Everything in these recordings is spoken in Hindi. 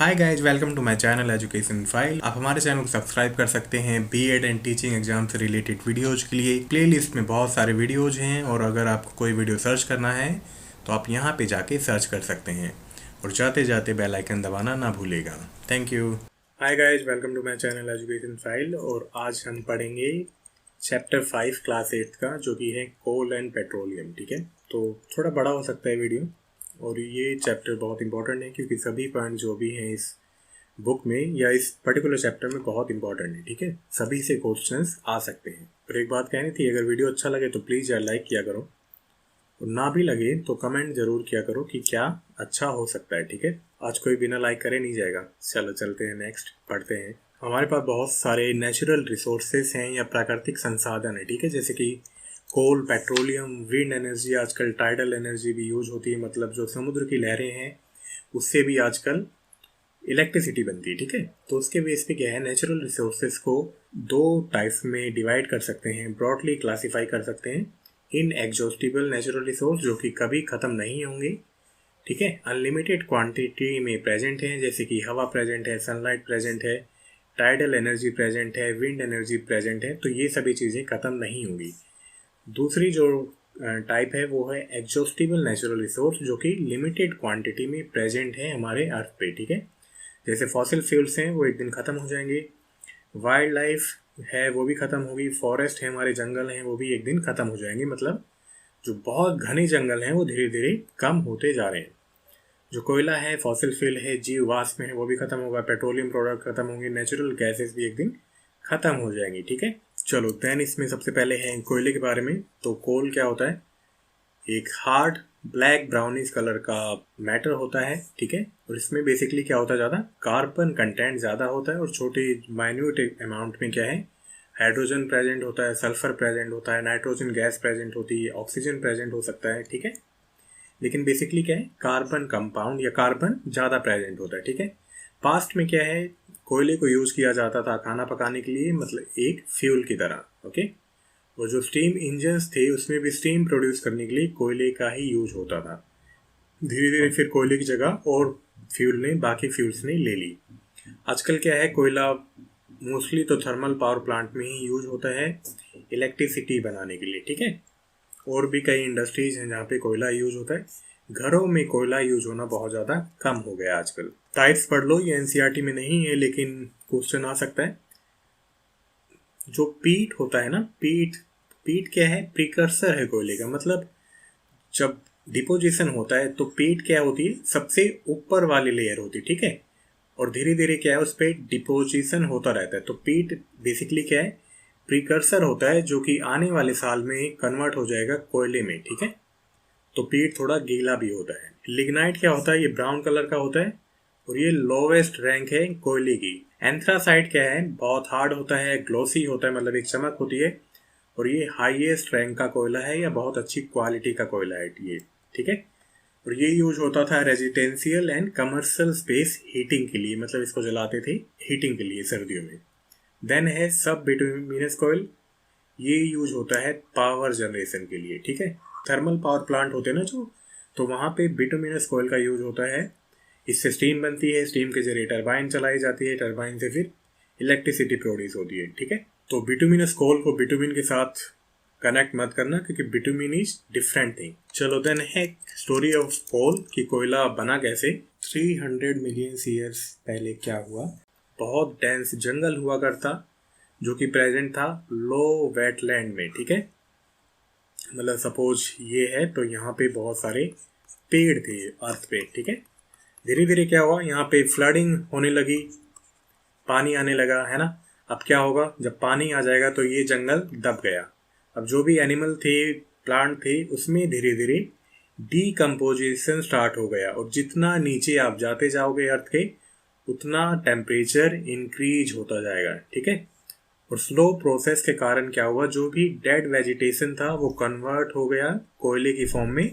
Hi guys, welcome to my channel education file. आप हमारे चैनल को सब्सक्राइब कर सकते हैं बीएड एंड टीचिंग एग्जाम से रिलेटेड वीडियोज के लिए। प्लेलिस्ट में बहुत सारे वीडियोज हैं और अगर आपको कोई वीडियो सर्च करना है तो आप यहाँ पे जाके सर्च कर सकते हैं और जाते जाते बेल आइकन दबाना ना भूलेगा। Thank you. Hi guys, welcome to my channel education file और आज हम पढ़ेंगे चैप्टर 5 क्लास 8 का, जो कि है कोल एंड पेट्रोलियम। ठीक है, तो थोड़ा बड़ा हो सकता है वीडियो और ये चैप्टर बहुत इंपॉर्टेंट है क्योंकि सभी पॉइंट जो भी हैं इस बुक में या इस पर्टिकुलर चैप्टर में बहुत इंपॉर्टेंट है। ठीक है, सभी से क्वेश्चंस आ सकते हैं। और एक बात कहनी थी, अगर वीडियो अच्छा लगे तो प्लीज़ यार लाइक किया करो और ना भी लगे तो कमेंट ज़रूर किया करो कि क्या अच्छा हो सकता है। ठीक है, आज कोई बिना लाइक करे नहीं जाएगा। चलो चलते हैं, नेक्स्ट पढ़ते हैं। हमारे पास बहुत सारे नेचुरल रिसोर्सेज हैं या प्राकृतिक संसाधन है। ठीक है, जैसे कि कोल, पेट्रोलियम, विंड एनर्जी, आजकल टाइडल एनर्जी भी यूज होती है, मतलब जो समुद्र की लहरें हैं उससे भी आजकल इलेक्ट्रिसिटी बनती है। ठीक है, तो उसके बेस पे क्या है, नेचुरल रिसोर्सेज को दो टाइप्स में डिवाइड कर सकते हैं, ब्रॉडली क्लासीफाई कर सकते हैं। इन एग्जॉस्टिबल नेचुरल रिसोर्स जो कि कभी ख़त्म नहीं होंगे। ठीक है, अनलिमिटेड क्वांटिटी में प्रेजेंट हैं, जैसे कि हवा प्रेजेंट है, सनलाइट प्रेजेंट है, टाइडल एनर्जी प्रेजेंट है, विंड एनर्जी प्रेजेंट है, तो ये सभी चीज़ें ख़त्म नहीं होंगी। दूसरी जो टाइप है वो है एग्जॉस्टिबल नेचुरल रिसोर्स, जो कि लिमिटेड क्वांटिटी में प्रेजेंट है हमारे अर्थ पे। ठीक है, जैसे फॉसिल फ्यूल्स हैं वो एक दिन ख़त्म हो जाएंगे, वाइल्ड लाइफ है वो भी ख़त्म होगी, फॉरेस्ट है, हमारे जंगल हैं वो भी एक दिन ख़त्म हो जाएंगे। मतलब जो बहुत घने जंगल हैं वो धीरे धीरे कम होते जा रहे हैं। जो कोयला है, फॉसिल फ्यूल है, जीव वाष्प है, वो भी ख़त्म होगा, पेट्रोलियम प्रोडक्ट ख़त्म होंगे, नेचुरल गैसेस भी एक दिन ख़त्म हो जाएंगी। ठीक है, चलो देन इसमें सबसे पहले है कोयले के बारे में। तो कोल क्या होता है, एक हार्ड ब्लैक ब्राउनिश कलर का मैटर होता है। ठीक है, और इसमें बेसिकली क्या होता है, ज़्यादा कार्बन कंटेंट ज़्यादा होता है और छोटे माइन्यूट अमाउंट में क्या है, हाइड्रोजन प्रेजेंट होता है, सल्फर प्रेजेंट होता है, नाइट्रोजन गैस प्रेजेंट होती है, ऑक्सीजन प्रेजेंट हो सकता है। ठीक है, लेकिन बेसिकली क्या है, कार्बन कंपाउंड या कार्बन ज़्यादा प्रेजेंट होता है। ठीक है, पास्ट में क्या है, कोयले को यूज़ किया जाता था खाना पकाने के लिए, मतलब एक फ्यूल की तरह। ओके, और जो स्टीम इंजन्स थे उसमें भी स्टीम प्रोड्यूस करने के लिए कोयले का ही यूज होता था। धीरे धीरे फिर कोयले की जगह और फ्यूल ने, बाकी फ्यूल्स ने ले ली। आजकल क्या है, कोयला मोस्टली तो थर्मल पावर प्लांट में ही यूज होता है इलेक्ट्रिसिटी बनाने के लिए। ठीक है, और भी कई इंडस्ट्रीज हैं जहाँ पे कोयला यूज होता है। घरों में कोयला यूज होना बहुत ज़्यादा कम हो गया आजकल। टाइप्स पढ़ लो, ये एनसीईआरटी में नहीं है लेकिन क्वेश्चन आ सकता है। जो पीट होता है ना, पीट पीट क्या है, प्रिकर्सर है कोयले का। मतलब जब डिपोजिशन होता है तो पीट क्या होती है, सबसे ऊपर वाली लेयर होती है। ठीक है, और धीरे धीरे क्या है, उस पर डिपोजिशन होता रहता है। तो पीट बेसिकली क्या है, प्रिकर्सर होता है जो कि आने वाले साल में कन्वर्ट हो जाएगा कोयले में। ठीक है, तो पीट थोड़ा गीला भी होता है। लिग्नाइट क्या होता है, ये ब्राउन कलर का होता है और ये लोवेस्ट रैंक है कोयले की। एंथ्रासाइट क्या है, बहुत हार्ड होता है, ग्लोसी होता है, मतलब एक चमक होती है, और ये हाईएस्ट रैंक का कोयला है या बहुत अच्छी क्वालिटी का कोयला है ये। ठीक है, और ये यूज होता था residential and commercial space heating के लिए, मतलब इसको जलाते थे हीटिंग के लिए सर्दियों में। देन है सब बिटुमिनस कोयल, ये यूज होता है पावर जनरेशन के लिए। ठीक है, थर्मल पावर प्लांट होते हैं ना जो, तो वहाँ पे बिटुमिनस कोयल का यूज होता है। इससे स्टीम बनती है, स्टीम के जरिए टरबाइन चलाई जाती है, टरबाइन से फिर इलेक्ट्रिसिटी प्रोड्यूस होती है। ठीक है, तो बिटुमिनस कोल को बिटुमिन के साथ कनेक्ट मत करना क्योंकि बिटुमिन इज डिफरेंट थिंग। चलो देन है स्टोरी ऑफ कोल कि कोयला बना कैसे। 300 मिलियन ईयर्स पहले क्या हुआ, बहुत डेंस जंगल हुआ करता जो कि प्रेजेंट था लो वेटलैंड में। ठीक है, मतलब सपोज ये है तो यहाँ पे बहुत सारे पेड़ थे अर्थ पे। ठीक है, धीरे धीरे क्या हुआ, यहाँ पे फ्लडिंग होने लगी, पानी आने लगा, है ना। अब क्या होगा, जब पानी आ जाएगा तो ये जंगल दब गया। अब जो भी एनिमल थे, प्लांट थे, उसमें धीरे धीरे डीकम्पोजिशन स्टार्ट हो गया, और जितना नीचे आप जाते जाओगे अर्थ के उतना टेम्परेचर इंक्रीज होता जाएगा। ठीक है, और स्लो प्रोसेस के कारण क्या हुआ, जो भी डेड वेजिटेशन था वो कन्वर्ट हो गया कोयले की फॉर्म में,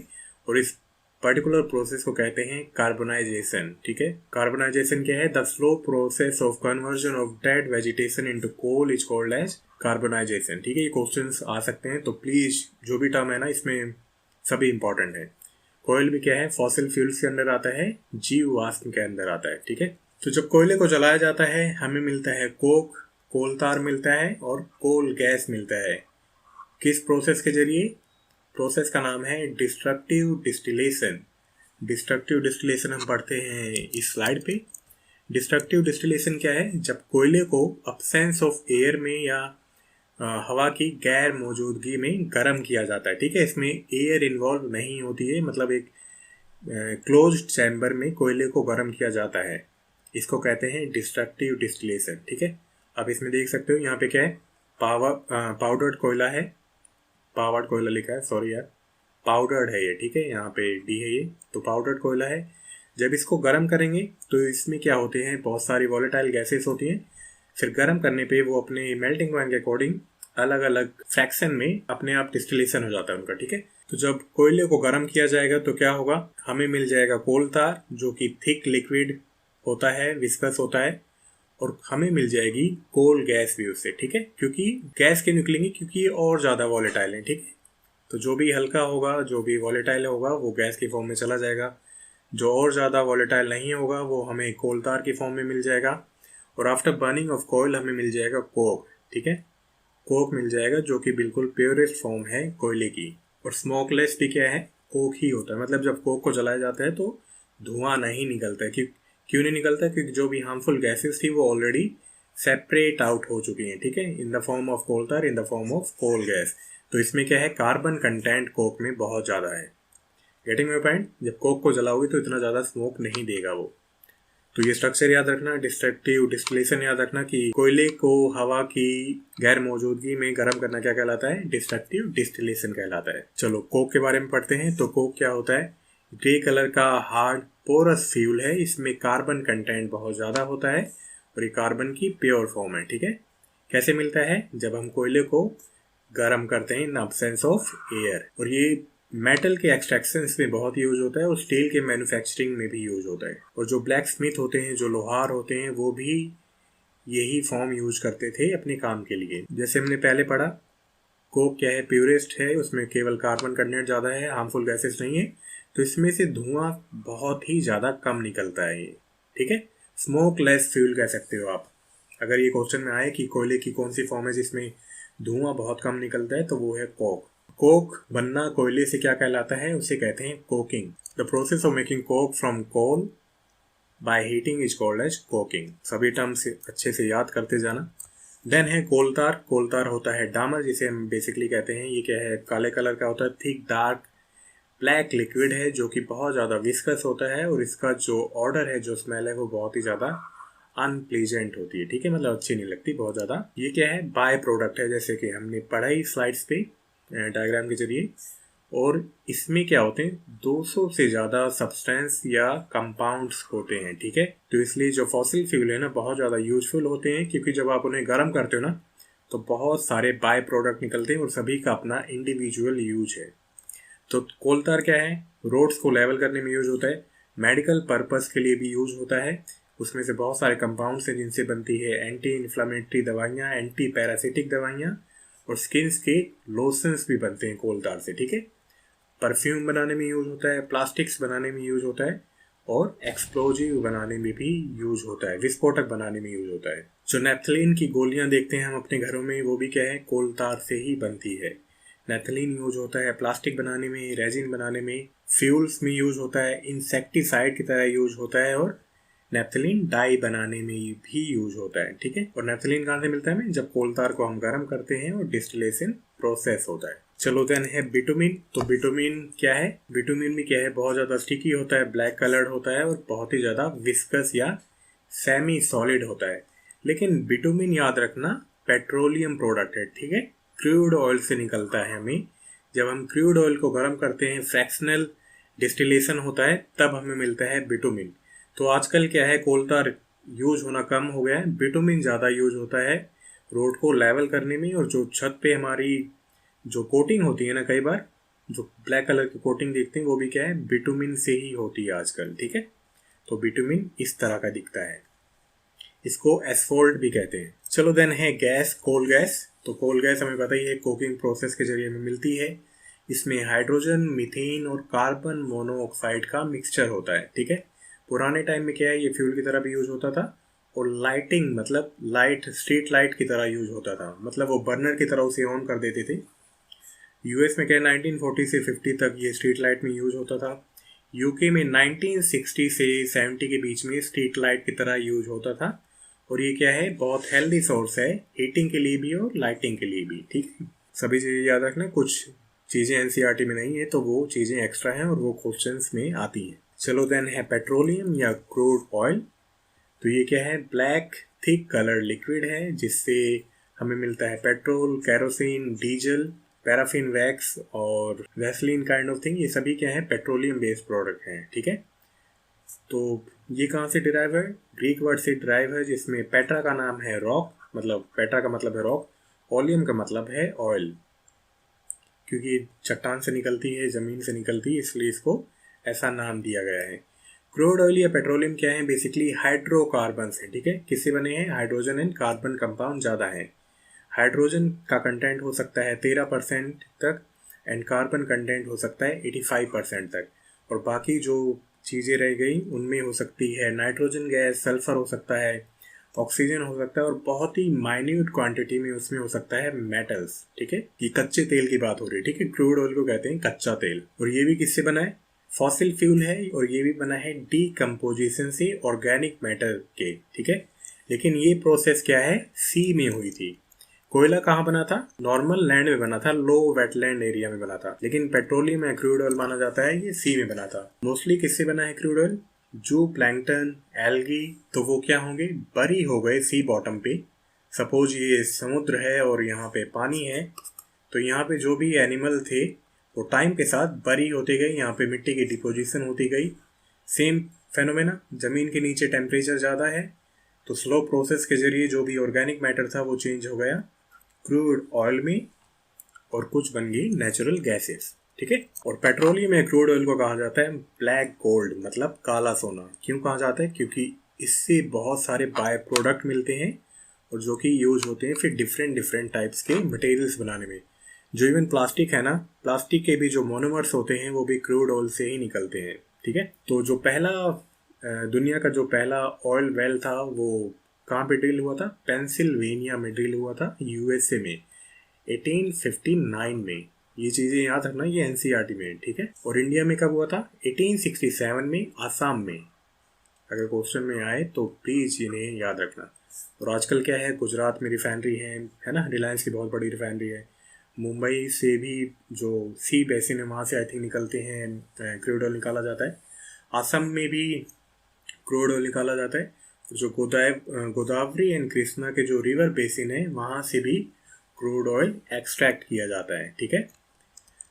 और इस पर्टिकुलर प्रोसेस को कहते हैं कार्बोनाइजेशन। ठीक है, कार्बोनाइजेशन क्या है, the slow process of conversion of dead vegetation into coal is called as carbonisation. ठीक है, ये क्वेश्चंस आ सकते हैं, तो प्लीज जो भी टर्म है ना इसमें सभी इंपॉर्टेंट है। कोयल भी क्या है, फॉसिल फ्यूल्स के अंदर आता है, जीव वाष्प के अंदर आता है। ठीक है, तो जब कोयले को जलाया जाता है हमें मिलता है कोक, कोल तार मिलता है और कोल गैस मिलता है। किस प्रोसेस के जरिए? प्रोसेस का नाम है डिस्ट्रक्टिव डिस्टिलेशन। डिस्ट्रक्टिव डिस्टिलेशन हम पढ़ते हैं इस स्लाइड पे। डिस्ट्रक्टिव डिस्टिलेशन क्या है? जब कोयले को अब्सेंस ऑफ एयर में या हवा की गैर मौजूदगी में गर्म किया जाता है। ठीक है, इसमें एयर इन्वॉल्व नहीं होती है, मतलब एक क्लोज्ड चैम्बर में कोयले को गर्म किया जाता है। इसको कहते हैं डिस्ट्रक्टिव डिस्टिलेशन। ठीक है, आप इसमें देख सकते हो यहाँ पे क्या है, पाउडर्ड कोयला है, पावर्ड कोयला लिखा है, सॉरी यार, पाउडर्ड है ये। ठीक है, यहाँ पे डी है ये, तो पाउडर्ड कोयला है। जब इसको गर्म करेंगे तो इसमें क्या होते हैं, बहुत सारी वॉलेटाइल गैसेस होती हैं। फिर गर्म करने पे वो अपने मेल्टिंग पॉइंट के अकॉर्डिंग अलग अलग फ्रैक्शन में अपने आप डिस्टिलेशन हो जाता है उनका। ठीक है, तो जब कोयले को गर्म किया जाएगा तो क्या होगा, हमें मिल जाएगा कोल तार जो कि थिक लिक्विड होता है, विस्कस होता है, और हमें मिल जाएगी कोल गैस भी उससे। ठीक है, क्योंकि गैस क्यों निकलेंगी, क्योंकि ये और ज़्यादा वॉलेटाइल है। ठीक है, तो जो भी हल्का होगा, जो भी वॉलेटाइल होगा वो गैस की फॉर्म में चला जाएगा, जो और ज़्यादा वॉलेटाइल नहीं होगा वो हमें कोल तार की फॉर्म में मिल जाएगा। और आफ्टर बर्निंग ऑफ कोयल हमें मिल जाएगा कोक। ठीक है, कोक मिल जाएगा जो कि बिल्कुल प्योरेस्ट फॉर्म है कोयले की। और स्मोकलेस भी क्या है, कोक ही होता है। मतलब जब कोक को जलाया जाता है तो धुआं नहीं निकलता है। क्यों नहीं निकलता? क्योंकि जो भी हार्मफुल गैसेस थी वो ऑलरेडी सेपरेट आउट हो चुकी हैं। ठीक है, in the form of coal tar, in the form of coal gas. तो इसमें क्या है, कार्बन कंटेंट कोक में बहुत ज़्यादा है। Getting my point? जब कोक को जलाओगे तो इतना ज़्यादा स्मोक नहीं देगा वो। तो ये स्ट्रक्चर याद रखना, डिस्ट्रक्टिव डिस्टिलेशन याद रखना कि कोयले को हवा की गैर मौजूदगी में गर्म करना क्या कहलाता है, डिस्ट्रक्टिव डिस्टिलेशन कहलाता है। चलो कोक के बारे में पढ़ते हैं। तो कोक क्या होता है, ग्रे कलर का हार्ड पोरस फ्यूल है। इसमें कार्बन कंटेंट बहुत ज़्यादा होता है और ये कार्बन की प्योर फॉर्म है। ठीक है, कैसे मिलता है, जब हम कोयले को गर्म करते हैं इन अब्सेंस ऑफ एयर। और ये मेटल के एक्सट्रैक्शन में बहुत यूज होता है और स्टील के मैन्युफैक्चरिंग में भी यूज होता है। और जो ब्लैक स्मिथ होते हैं, जो लोहार होते हैं, वो भी यही फॉर्म यूज करते थे अपने काम के लिए। जैसे हमने पहले पढ़ा, कोक क्या है, प्योरेस्ट है, उसमें केवल कार्बन कंटेंट ज़्यादा है, हार्मफुल गैसेस नहीं है, तो इसमें से धुआं बहुत ही ज़्यादा कम निकलता है ये। ठीक है, स्मोकलेस फ्यूल कह सकते हो आप। अगर ये क्वेश्चन में आए कि कोयले की कौन सी फॉर्म है जिसमें धुआं बहुत कम निकलता है, तो वो है कोक। कोक बनना कोयले से क्या कहलाता है, उसे कहते हैं coking. The process of making coke from coal by heating is called as coking. सभी टर्म्स अच्छे से याद करते जाना। देन है कोलतार। कोलतार होता है डामर, जिसे हम बेसिकली कहते हैं, ये क्या है, काले कलर का होता है, थिक डार्क ब्लैक लिक्विड है जो कि बहुत ज़्यादा विस्कस होता है और इसका जो ऑर्डर है, जो स्मेल है, वो बहुत ही ज़्यादा अनप्लीजेंट होती है। ठीक है, मतलब अच्छी नहीं लगती बहुत ज़्यादा। ये क्या है, बाय प्रोडक्ट है, जैसे कि हमने पढ़ाई स्लाइड्स पे डायग्राम के जरिए। और इसमें क्या होते हैं, 200 से ज़्यादा सब्सटेंस या कंपाउंड्स होते हैं। ठीक है, तो इसलिए जो फॉसिल फ्यूल है ना, बहुत ज़्यादा यूजफुल होते हैं, क्योंकि जब आप उन्हें गर्म करते हो ना तो बहुत सारे बाय प्रोडक्ट निकलते हैं और सभी का अपना इंडिविजुअल यूज है। तो कोलतार क्या है, रोड्स को लेवल करने में यूज होता है, मेडिकल पर्पस के लिए भी यूज होता है। उसमें से बहुत सारे कंपाउंड्स हैं जिनसे बनती है एंटी इन्फ्लामेटरी दवाइयाँ, एंटी पैरासिटिक दवाइयाँ, और स्किन्स के लोशंस भी बनते हैं कोलतार से। ठीक है, परफ्यूम बनाने में यूज होता है, प्लास्टिक्स बनाने में यूज होता है, और एक्सप्लोजिव बनाने में भी यूज होता है, विस्फोटक बनाने में यूज होता है। जो नेफ्थलीन की गोलियां देखते हैं हम अपने घरों में, वो भी क्या है, कोलतार से ही बनती है। नेफ्थलीन यूज होता है प्लास्टिक बनाने में, रेजिन बनाने में, फ्यूल्स में यूज होता है, इंसेक्टिसाइड की तरह यूज होता है, और नेफ्थलीन डाई बनाने में भी यूज होता है। ठीक है, और नेफ्थलीन कहाँ से मिलता है हमें, जब कोलतार को हम गर्म करते हैं और डिस्टिलेशन प्रोसेस होता है। चलो देन है बिटुमिन। तो बिटुमिन क्या है, बिटुमिन भी क्या है, बहुत ज़्यादा स्टिकी होता है, ब्लैक कलर्ड होता है, और बहुत ही ज़्यादा विस्कस या सेमी सॉलिड होता है। लेकिन बिटुमिन याद रखना पेट्रोलियम प्रोडक्ट है। ठीक है, क्रूड ऑयल से निकलता है हमें। जब हम क्रूड ऑयल को गर्म करते हैं, फ्रैक्शनल डिस्टिलेशन होता है, तब हमें मिलता है बिटुमिन। तो आजकल क्या है, कोलतार यूज होना कम हो गया है, बिटुमिन ज़्यादा यूज होता है रोड को लेवल करने में। और जो छत पे हमारी जो कोटिंग होती है ना, कई बार जो ब्लैक कलर की कोटिंग देखते हैं, वो भी क्या है, बिटुमिन से ही होती है आजकल। ठीक है, तो बिटुमिन इस तरह का दिखता है, इसको एस्फोल्ट भी कहते हैं। चलो देन है गैस, कोल गैस। तो कोल गैस हमें पता ही है, कुकिंग प्रोसेस के जरिए हमें मिलती है। इसमें हाइड्रोजन, मीथेन और कार्बन मोनोऑक्साइड का मिक्सचर होता है। ठीक है, पुराने टाइम में क्या है, ये फ्यूल की तरह भी यूज होता था, और लाइटिंग मतलब लाइट, स्ट्रीट लाइट की तरह यूज होता था, मतलब वो बर्नर की तरह उसे ऑन कर देते थे। यूएस में क्या है 1940 से 50 तक ये स्ट्रीट लाइट में यूज होता था। यूके में 1960 से 70 के बीच में स्ट्रीट लाइट की तरह यूज होता था। और ये क्या है, बहुत हेल्दी सोर्स है हीटिंग के लिए भी और लाइटिंग के लिए भी, ठीक है। सभी चीज़ें याद रखना, कुछ चीज़ें एनसीईआरटी में नहीं है तो वो चीज़ें एक्स्ट्रा हैं और वो क्वेश्चंस में आती हैं। चलो देन है पेट्रोलियम या क्रूड ऑयल। तो ये क्या है, ब्लैक थिक कलर लिक्विड है जिससे हमें मिलता है petrol, kerosene, diesel, paraffin wax और वैसलीन काइंड ऑफ थिंग। ये सभी क्या है, पेट्रोलियम बेस्ड प्रोडक्ट हैं, ठीक है। तो ये कहाँ से डिराइव है, ग्रीक वर्ड से डिराइव है जिसमें पेट्रा का नाम है रॉक, मतलब पेट्रा का मतलब है रॉक, ओलियम का मतलब है ऑयल, क्योंकि चट्टान से निकलती है, ज़मीन से निकलती है, इसलिए इसको ऐसा नाम दिया गया है। क्रूड ऑयल या पेट्रोलियम क्या है, बेसिकली हाइड्रोकार्बन्स हैं, ठीक है। किससे बने हैं, हाइड्रोजन एंड कार्बन कंपाउंड ज़्यादा है। हाइड्रोजन का कंटेंट हो सकता है 13% तक एंड कार्बन कंटेंट हो सकता है 85% तक, और बाकी जो चीज़ें रह गई उनमें हो सकती है नाइट्रोजन गैस, सल्फर हो सकता है, ऑक्सीजन हो सकता है, और बहुत ही माइन्यूट क्वांटिटी में उसमें हो सकता है मेटल्स, ठीक है। ये कच्चे तेल की बात हो रही है, ठीक है। क्रूड ऑयल को कहते हैं कच्चा तेल। और ये भी किससे बना है, फॉसिल फ्यूल है, और ये भी बना है डीकम्पोजिशन से ऑर्गेनिक मैटर के, ठीक है। लेकिन ये प्रोसेस क्या है, सी में हुई थी। कोयला कहाँ बना था, नॉर्मल लैंड में बना था, लो वेटलैंड एरिया में बना था। लेकिन पेट्रोलियम या क्रूड ऑयल माना जाता है ये सी में बना था। मोस्टली किससे बना है क्रूड ऑयल, जो प्लैंकटन, एल्गी, तो वो क्या होंगे, बरी हो गए सी बॉटम पे। सपोज ये समुद्र है और यहाँ पे पानी है, तो यहाँ पे जो भी एनिमल थे वो टाइम के साथ बरी होते गए, यहाँ पे मिट्टी की डिपोजिशन होती गई। सेम फेनोमेना, जमीन के नीचे टेम्परेचर ज़्यादा है तो स्लो प्रोसेस के जरिए जो भी ऑर्गेनिक मैटर था वो चेंज हो गया क्रूड ऑयल में, और कुछ बन गई नेचुरल गैसेस, ठीक है। और पेट्रोलियम या क्रूड ऑयल को कहा जाता है ब्लैक गोल्ड, मतलब काला सोना। क्यों कहा जाता है, क्योंकि इससे बहुत सारे बाय प्रोडक्ट मिलते हैं और जो कि यूज होते हैं फिर डिफरेंट डिफरेंट टाइप्स के मटेरियल्स बनाने में। जो इवन प्लास्टिक है ना, प्लास्टिक के भी जो मोनोमर्स होते हैं वो भी क्रूड ऑयल से ही निकलते हैं, ठीक है। तो जो पहला दुनिया का जो पहला ऑयल वेल था वो कहाँ पे ड्रिल हुआ था, पेंसिल्वेनिया में ड्रिल हुआ था, यूएसए में 1859 में। ये चीज़ें याद रखना, ये एनसीईआरटी में है, ठीक है। और इंडिया में कब हुआ था, 1867 में आसाम में। अगर क्वेश्चन में आए तो प्लीज़ इन्हें याद रखना। और आजकल क्या है, गुजरात में रिफाइनरी है ना, रिलायंस की बहुत बड़ी रिफाइनरी है। मुंबई से भी जो सी बेसिन है वहाँ से आई थिंक निकलते हैं, क्रूड ऑयल निकाला जाता है। आसाम में भी क्रूड ऑयल निकाला जाता है। जो गोदावरी एंड कृष्णा के जो रिवर बेसिन है वहाँ से भी क्रूड ऑयल एक्सट्रैक्ट किया जाता है, ठीक है।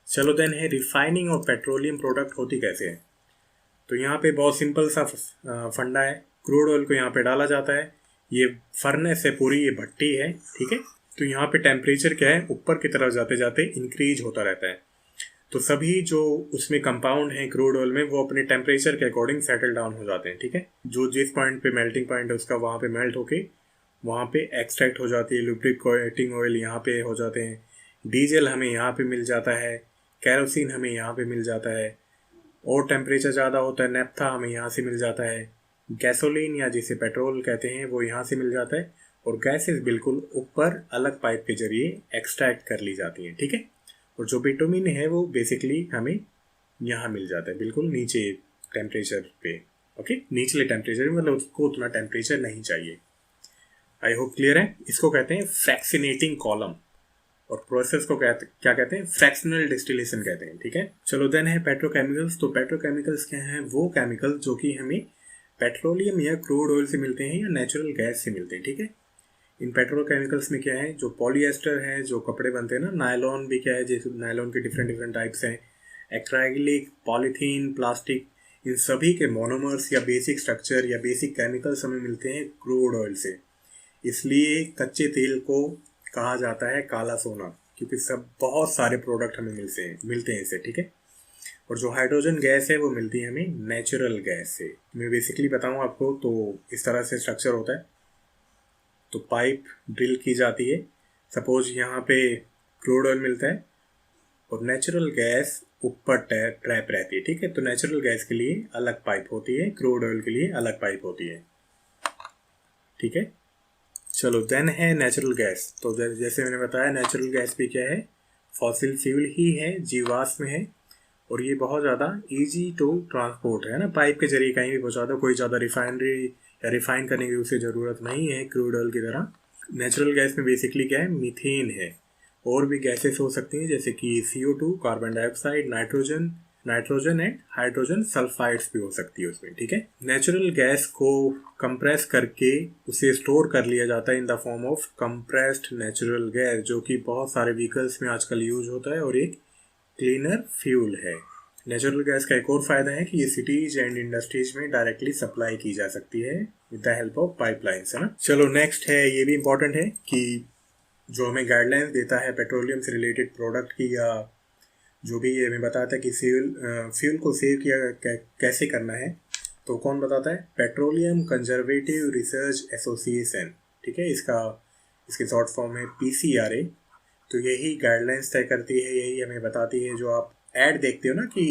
चलो देन है रिफाइनिंग ऑफ पेट्रोलियम प्रोडक्ट होती कैसे है। तो यहाँ पे बहुत सिंपल सा फंडा है। क्रूड ऑयल को यहाँ पे डाला जाता है, ये फर्नेस है पूरी, ये भट्टी है, ठीक है। तो यहाँ पे टेम्परेचर क्या है, ऊपर की तरफ जाते जाते इंक्रीज होता रहता है। तो सभी जो उसमें कंपाउंड हैं क्रूड ऑयल में वो अपने टेम्परेचर के अकॉर्डिंग सेटल डाउन हो जाते हैं, ठीक है। जो जिस पॉइंट पे मेल्टिंग पॉइंट है उसका वहाँ पे मेल्ट होके वहाँ पे एक्सट्रैक्ट हो जाती है। लुब्रिकेटिंग ऑयल यहाँ पे हो जाते हैं, डीजल हमें यहाँ पे मिल जाता है, कैरोसिन हमें यहाँ पे मिल जाता है, और टेम्परेचर ज़्यादा होता है नेफ्था हमें यहाँ से मिल जाता है, गैसोलीन या जिसे पेट्रोल कहते हैं वो यहाँ से मिल जाता है, और गैसेस बिल्कुल ऊपर अलग पाइप के जरिए एक्सट्रैक्ट कर ली जाती हैं, ठीक है। और जो बिटुमिन है वो बेसिकली हमें यहाँ मिल जाता है बिल्कुल नीचे टेम्परेचर पे, ओके, निचले टेम्परेचर मतलब उसको उतना टेम्परेचर नहीं चाहिए। आई होप क्लियर है। इसको कहते हैं फ्रैक्शनेटिंग कॉलम, और प्रोसेस को क्या कहते हैं, फ्रैक्शनल डिस्टिलेशन कहते हैं, ठीक है। चलो देन है पेट्रोकेमिकल्स। तो पेट्रोकेमिकल्स क्या हैं, वो केमिकल जो कि हमें पेट्रोलियम या क्रूड ऑयल से मिलते हैं या नेचुरल गैस से मिलते हैं, ठीक है। इन पेट्रोकेमिकल्स में क्या है, जो पॉलीएस्टर है, जो कपड़े बनते हैं ना, नायलॉन भी क्या है, जैसे नायलॉन के डिफरेंट डिफरेंट टाइप्स हैं, एक्राइलिक, पॉलीथीन, प्लास्टिक, इन सभी के मोनोमर्स या बेसिक स्ट्रक्चर या बेसिक केमिकल्स हमें मिलते हैं क्रूड ऑयल से। इसलिए कच्चे तेल को कहा जाता है काला सोना, क्योंकि सब बहुत सारे प्रोडक्ट हमें मिलते हैं इससे, ठीक है। और जो हाइड्रोजन गैस है वो मिलती है हमें नेचुरल गैस से। मैं बेसिकली बताऊं आपको तो इस तरह से स्ट्रक्चर होता है। तो पाइप ड्रिल की जाती है, सपोज यहाँ पे क्रूड ऑयल मिलता है और नेचुरल गैस ऊपर ट्रैप रहती है, ठीक है। तो नेचुरल गैस के लिए अलग पाइप होती है, क्रूड ऑयल के लिए अलग पाइप होती है, ठीक है। चलो देन है नेचुरल गैस। तो जैसे मैंने बताया नेचुरल गैस भी क्या है, फॉसिल फ्यूल ही है, जीवाश्म है, और ये बहुत ज़्यादा इजी टू ट्रांसपोर्ट है ना, पाइप के जरिए कहीं भी पहुँचा दो, कोई ज़्यादा रिफाइनरी या रिफाइन करने की उसे ज़रूरत नहीं है क्रूड ऑयल की तरह। नेचुरल गैस में बेसिकली क्या है, मीथेन है, और भी गैसेस हो सकती हैं जैसे कि CO2, carbon dioxide, nitrogen and hydrogen sulphides भी हो सकती है उसमें, ठीक है। नेचुरल गैस को कंप्रेस करके उसे स्टोर कर लिया जाता है in the form of compressed natural gas, जो कि बहुत सारे व्हीकल्स में आजकल यूज होता है और एक क्लीनर फ्यूल है। नेचुरल गैस का एक और फायदा है कि ये सिटीज एंड इंडस्ट्रीज में डायरेक्टली सप्लाई की जा सकती है with the help of pipelines, है ना। चलो नेक्स्ट है, ये भी इंपॉर्टेंट है कि जो हमें गाइडलाइंस देता है पेट्रोलियम से रिलेटेड प्रोडक्ट की, या जो भी ये हमें बताता है कि फ्यूल को सेव किया कैसे करना है, तो कौन बताता है, पेट्रोलियम कंजर्वेटिव रिसर्च एसोसिएशन, ठीक है। इसके शॉर्ट फॉर्म है PCRA। तो यही गाइडलाइंस तय करती है, यही हमें बताती है। जो आप ऐड देखते हो ना कि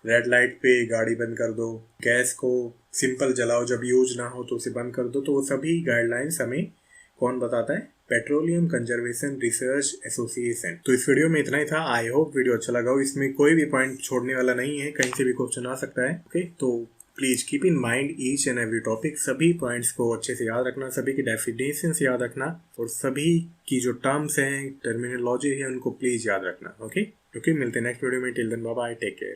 रेड लाइट पे गाड़ी बंद कर दो, गैस को सिंपल जलाओ, जब यूज ना हो तो उसे बंद कर दो, तो वो सभी गाइडलाइंस हमें कौन बताता है, पेट्रोलियम कंजर्वेशन रिसर्च एसोसिएशन। तो इस वीडियो में इतना ही था। आई होप वीडियो अच्छा लगा हो, इसमें कोई भी पॉइंट छोड़ने वाला नहीं है, कहीं से भी क्वेश्चन आ सकता है, ओके। तो please keep in mind each and every topic, सभी पॉइंट्स को अच्छे से याद रखना, सभी की डेफिनेशंस याद रखना, और सभी की जो टर्म्स हैं, टर्मिनोलॉजी है, उनको प्लीज याद रखना, ओके। मिलते हैं नेक्स्ट वीडियो में। Till then bye bye, take care.